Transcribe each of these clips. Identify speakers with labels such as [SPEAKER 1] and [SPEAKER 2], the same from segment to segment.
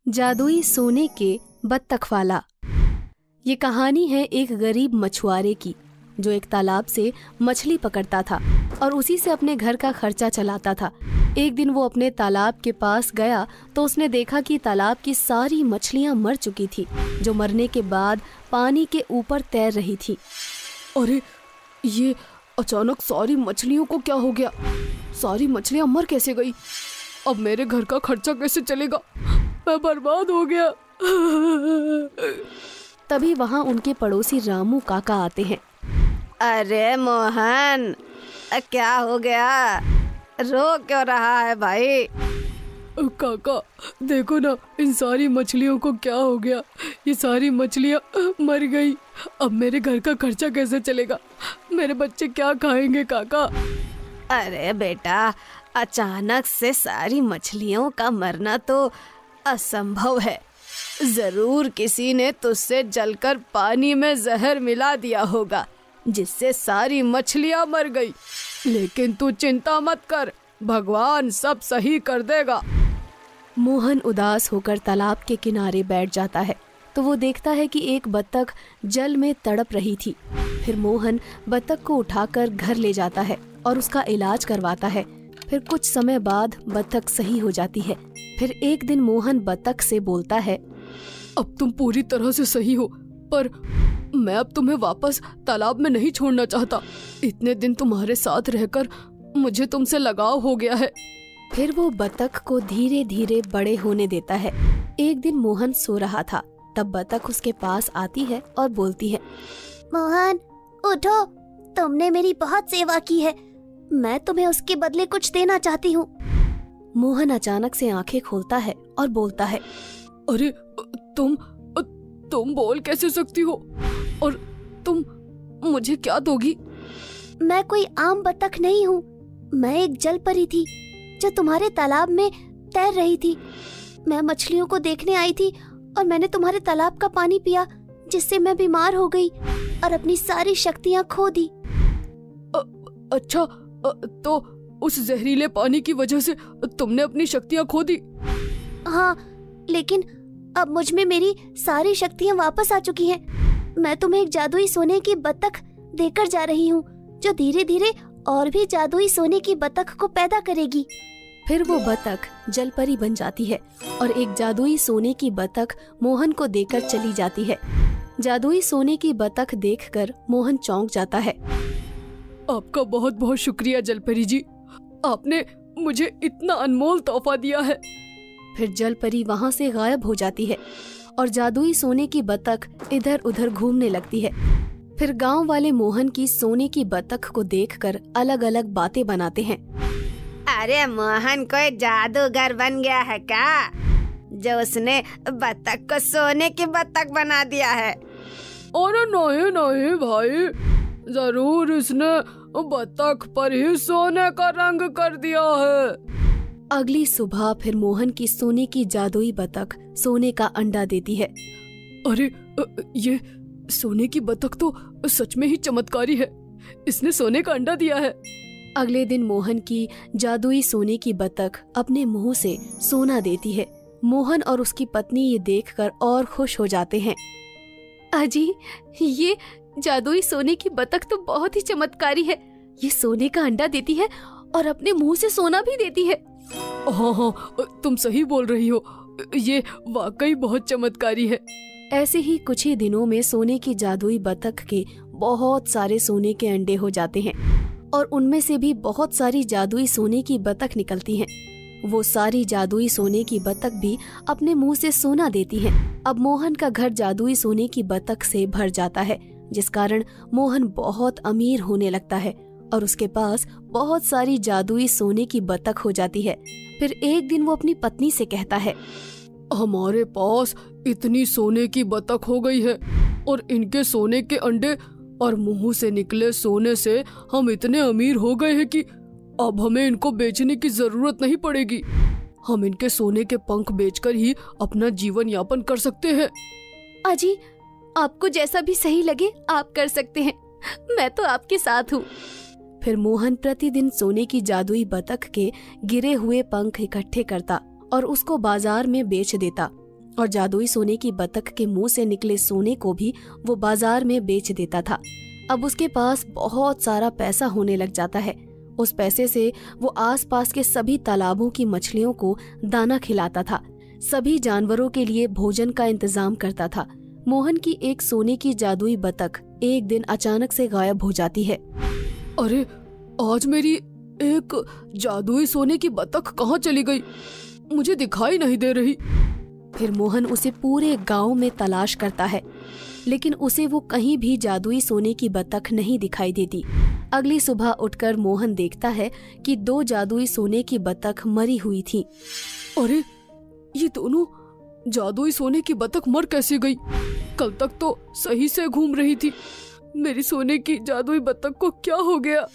[SPEAKER 1] जादुई सोने के बत्तख वाला। ये कहानी है एक गरीब मछुआरे की जो एक तालाब से मछली पकड़ता था और उसी से अपने घर का खर्चा चलाता था। एक दिन वो अपने तालाब के पास गया तो उसने देखा कि तालाब की सारी मछलियां मर चुकी थी, जो मरने के बाद पानी के ऊपर तैर रही थी।
[SPEAKER 2] अरे ये अचानक सारी मछलियों को क्या हो गया? सारी मछलियां मर कैसे गई? अब मेरे घर का खर्चा कैसे चलेगा? मैं बर्बाद हो गया।
[SPEAKER 1] तभी वहाँ उनके पड़ोसी रामू काका आते हैं।
[SPEAKER 3] अरे मोहन, क्या हो गया? रो क्यों रहा है भाई?
[SPEAKER 2] काका देखो ना, इन सारी मछलियों को क्या हो गया? ये सारी मछलियां मर गई। अब मेरे घर का खर्चा कैसे चलेगा? मेरे बच्चे क्या खाएंगे काका?
[SPEAKER 3] अरे बेटा, अचानक से सारी मछलियों का मरना तो असंभव है। जरूर किसी ने तुझसे जलकर पानी में जहर मिला दिया होगा, जिससे सारी मछलियां मर गई। लेकिन तू चिंता मत कर, भगवान सब सही कर देगा।
[SPEAKER 1] मोहन उदास होकर तालाब के किनारे बैठ जाता है तो वो देखता है कि एक बत्तख जल में तड़प रही थी। फिर मोहन बत्तख को उठाकर घर ले जाता है और उसका इलाज करवाता है। फिर कुछ समय बाद बत्तख सही हो जाती है। फिर एक दिन मोहन बत्तख से बोलता है,
[SPEAKER 2] अब तुम पूरी तरह से सही हो, पर मैं अब तुम्हें वापस तालाब में नहीं छोड़ना चाहता। इतने दिन तुम्हारे साथ रहकर मुझे तुमसे लगाव हो गया है।
[SPEAKER 1] फिर वो बत्तख को धीरे धीरे बड़े होने देता है। एक दिन मोहन सो रहा था, तब बत्तख उसके पास आती है और बोलती है,
[SPEAKER 4] मोहन उठो, तुमने मेरी बहुत सेवा की है, मैं तुम्हें उसके बदले कुछ देना चाहती हूँ।
[SPEAKER 1] मोहन अचानक से आंखें खोलता है और बोलता है,
[SPEAKER 2] अरे तुम बोल कैसे सकती हो? और तुम मुझे क्या दोगी?
[SPEAKER 4] मैं कोई आम बत्तख नहीं हूँ, मैं एक जल परी थी जो तुम्हारे तालाब में तैर रही थी। मैं मछलियों को देखने आई थी और मैंने तुम्हारे तालाब का पानी पिया, जिससे मैं बीमार हो गई और अपनी सारी शक्तियाँ खो दी।
[SPEAKER 2] अच्छा, तो उस जहरीले पानी की वजह से तुमने अपनी शक्तियाँ खो दी?
[SPEAKER 4] हाँ, लेकिन अब मुझ में मेरी सारी शक्तियाँ वापस आ चुकी हैं। मैं तुम्हें एक जादुई सोने की बत्तख देकर जा रही हूँ, जो धीरे धीरे और भी जादुई सोने की बत्तख को पैदा करेगी।
[SPEAKER 1] फिर वो बत्तख जलपरी बन जाती है और एक जादुई सोने की बत्तख मोहन को देकर चली जाती है। जादुई सोने की बत्तख देखकर मोहन चौंक जाता है।
[SPEAKER 2] आपका बहुत बहुत शुक्रिया जलपरी जी, आपने मुझे इतना अनमोल तोहफा दिया है।
[SPEAKER 1] फिर जलपरी वहाँ से गायब हो जाती है और जादुई सोने की बत्तख इधर उधर घूमने लगती है। फिर गांव वाले मोहन की सोने की बत्तख को देखकर अलग अलग बातें बनाते हैं।
[SPEAKER 3] अरे मोहन कोई जादूगर बन गया है क्या, जो उसने बत्तख को सोने की बत्तख बना दिया है?
[SPEAKER 2] अरे नहीं नहीं भाई, जरूर इसने बत्तख पर ही सोने का रंग कर दिया है।
[SPEAKER 1] अगली सुबह फिर मोहन की सोने की जादुई बत्तख सोने का अंडा देती है।
[SPEAKER 2] अरे ये सोने की बत्तख तो सच में ही चमत्कारी है, इसने सोने का अंडा दिया है।
[SPEAKER 1] अगले दिन मोहन की जादुई सोने की बत्तख अपने मुंह से सोना देती है। मोहन और उसकी पत्नी ये देखकर और खुश हो जाते हैं। अजी, ये जादुई सोने की बत्तख तो बहुत ही चमत्कारी है। ये सोने का अंडा देती है और अपने मुंह से सोना भी देती है।
[SPEAKER 2] हाँ हाँ, तुम सही बोल रही हो, ये वाकई बहुत चमत्कारी है।
[SPEAKER 1] ऐसे ही कुछ ही दिनों में सोने की जादुई बत्तख के बहुत सारे सोने के अंडे हो जाते हैं और उनमें से भी बहुत सारी जादुई सोने की बत्तख निकलती हैं। वो सारी जादुई सोने की बत्तख भी अपने मुंह से सोना देती हैं। अब मोहन का घर जादुई सोने की बत्तख से भर जाता है, जिस कारण मोहन बहुत अमीर होने लगता है और उसके पास बहुत सारी जादुई सोने की बत्तख हो जाती है। फिर एक दिन वो अपनी पत्नी से कहता है,
[SPEAKER 2] हमारे पास इतनी सोने की बत्तख हो गई है और इनके सोने के अंडे और मुंह से निकले सोने से हम इतने अमीर हो गए हैं कि अब हमें इनको बेचने की जरूरत नहीं पड़ेगी। हम इनके सोने के पंख बेचकर ही अपना जीवन यापन कर सकते हैं।
[SPEAKER 1] अजी, आपको जैसा भी सही लगे आप कर सकते हैं, मैं तो आपके साथ हूँ। फिर मोहन प्रतिदिन सोने की जादुई बतख के गिरे हुए पंख इकट्ठे करता और उसको बाजार में बेच देता। और जादुई सोने की बतख के मुंह से निकले सोने को भी वो बाजार में बेच देता था। अब उसके पास बहुत सारा पैसा होने लग जाता है। उस पैसे से वो आसपास के सभी तालाबों की मछलियों को दाना खिलाता था, सभी जानवरों के लिए भोजन का इंतजाम करता था। मोहन की एक सोने की जादुई बतख एक दिन अचानक से गायब हो जाती है।
[SPEAKER 2] अरे, आज मेरी एक जादुई सोने की बतख कहाँ चली गई? मुझे दिखाई नहीं दे रही।
[SPEAKER 1] फिर मोहन उसे पूरे गांव में तलाश करता है, लेकिन उसे वो कहीं भी जादुई सोने की बतख नहीं दिखाई देती। अगली सुबह उठकर मोहन देखता है कि 2 जादुई सोने की बतख मरी हुई थी।
[SPEAKER 2] अरे, ये दोनों जादुई सोने की बतख मर कैसे गई? कल तक तो सही से घूम रही थी। मेरी सोने की जादुई बतख को क्या हो गया?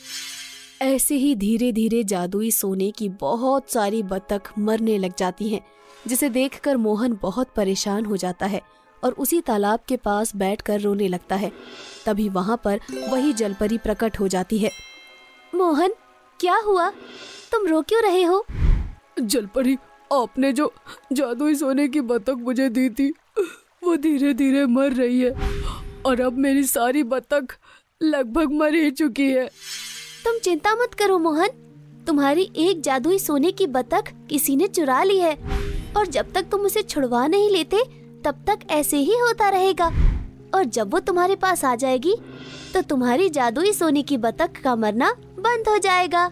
[SPEAKER 1] ऐसे ही धीरे धीरे जादुई सोने की बहुत सारी बतख मरने लग जाती हैं, जिसे देखकर मोहन बहुत परेशान हो जाता है और उसी तालाब के पास बैठकर रोने लगता है। तभी वहाँ पर वही जलपरी प्रकट हो जाती है।
[SPEAKER 4] मोहन, क्या हुआ? तुम रो क्यों रहे हो?
[SPEAKER 2] जलपरी, आपने जो जादुई सोने की बतख मुझे दी थी वो धीरे धीरे मर रही है और अब मेरी सारी बतख लगभग मर ही चुकी है।
[SPEAKER 4] तुम चिंता मत करो मोहन, तुम्हारी एक जादुई सोने की बतख किसी ने चुरा ली है और जब तक तुम उसे छुड़वा नहीं लेते तब तक ऐसे ही होता रहेगा। और जब वो तुम्हारे पास आ जाएगी तो तुम्हारी जादुई सोने की बतख का मरना बंद हो जाएगा।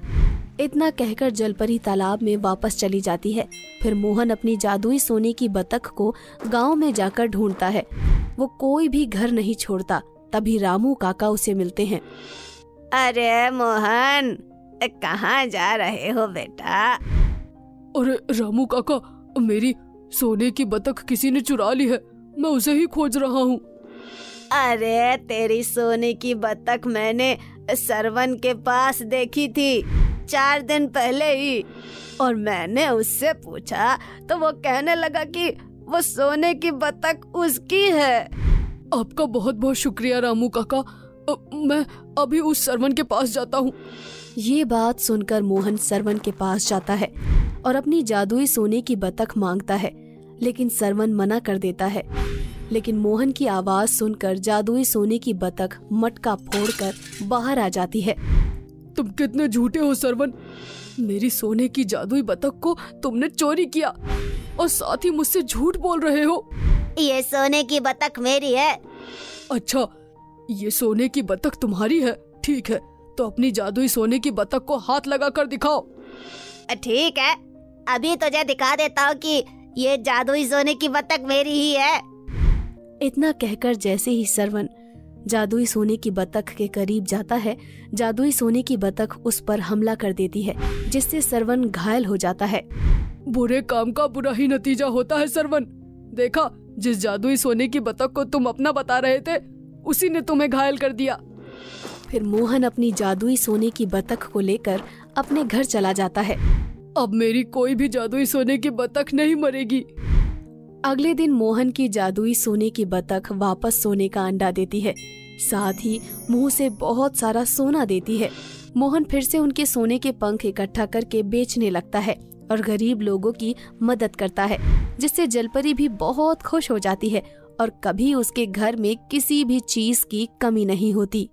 [SPEAKER 1] इतना कहकर जलपरी तालाब में वापस चली जाती है। फिर मोहन अपनी जादुई सोने की बतख को गांव में जाकर ढूंढता है। वो कोई भी घर नहीं छोड़ता। तभी रामू काका उसे मिलते हैं।
[SPEAKER 3] अरे मोहन, कहाँ जा रहे हो बेटा?
[SPEAKER 2] अरे रामू काका, मेरी सोने की बतख किसी ने चुरा ली है, मैं उसे ही खोज रहा हूँ।
[SPEAKER 3] अरे, तेरी सोने की बतख मैंने सरवन के पास देखी थी 4 दिन पहले ही, और मैंने उससे पूछा तो वो कहने लगा कि वो सोने की बतख उसकी है।
[SPEAKER 2] आपका बहुत बहुत शुक्रिया रामू काका, मैं अभी उस सरवन के पास जाता हूँ।
[SPEAKER 1] ये बात सुनकर मोहन सरवन के पास जाता है और अपनी जादुई सोने की बतख मांगता है, लेकिन सरवन मना कर देता है। लेकिन मोहन की आवाज सुनकर जादुई सोने की बतख मटका फोड़कर बाहर आ जाती है।
[SPEAKER 2] तुम कितने झूठे हो सरवन, मेरी सोने की जादुई बतख को तुमने चोरी किया और साथ ही मुझसे झूठ बोल रहे हो।
[SPEAKER 4] ये सोने की बतख मेरी है।
[SPEAKER 2] अच्छा, ये सोने की बतख तुम्हारी है? ठीक है, तो अपनी जादुई सोने की बतख को हाथ लगा कर दिखाओ।
[SPEAKER 4] ठीक है, अभी तुझे दिखा देता हूँ कि ये जादुई सोने की बतख मेरी ही है।
[SPEAKER 1] इतना कहकर जैसे ही सरवन जादुई सोने की बतख के करीब जाता है, जादुई सोने की बतख उस पर हमला कर देती है, जिससे सरवन घायल हो जाता है।
[SPEAKER 2] बुरे काम का बुरा ही नतीजा होता है सरवन। देखा, जिस जादुई सोने की बतख को तुम अपना बता रहे थे उसी ने तुम्हें घायल कर दिया।
[SPEAKER 1] फिर मोहन अपनी जादुई सोने की बतख को लेकर अपने घर चला जाता है।
[SPEAKER 2] अब मेरी कोई भी जादुई सोने की बतख नहीं मरेगी।
[SPEAKER 1] अगले दिन मोहन की जादुई सोने की बतख वापस सोने का अंडा देती है, साथ ही मुंह से बहुत सारा सोना देती है। मोहन फिर से उनके सोने के पंख इकट्ठा करके बेचने लगता है और गरीब लोगों की मदद करता है, जिससे जलपरी भी बहुत खुश हो जाती है और कभी उसके घर में किसी भी चीज की कमी नहीं होती।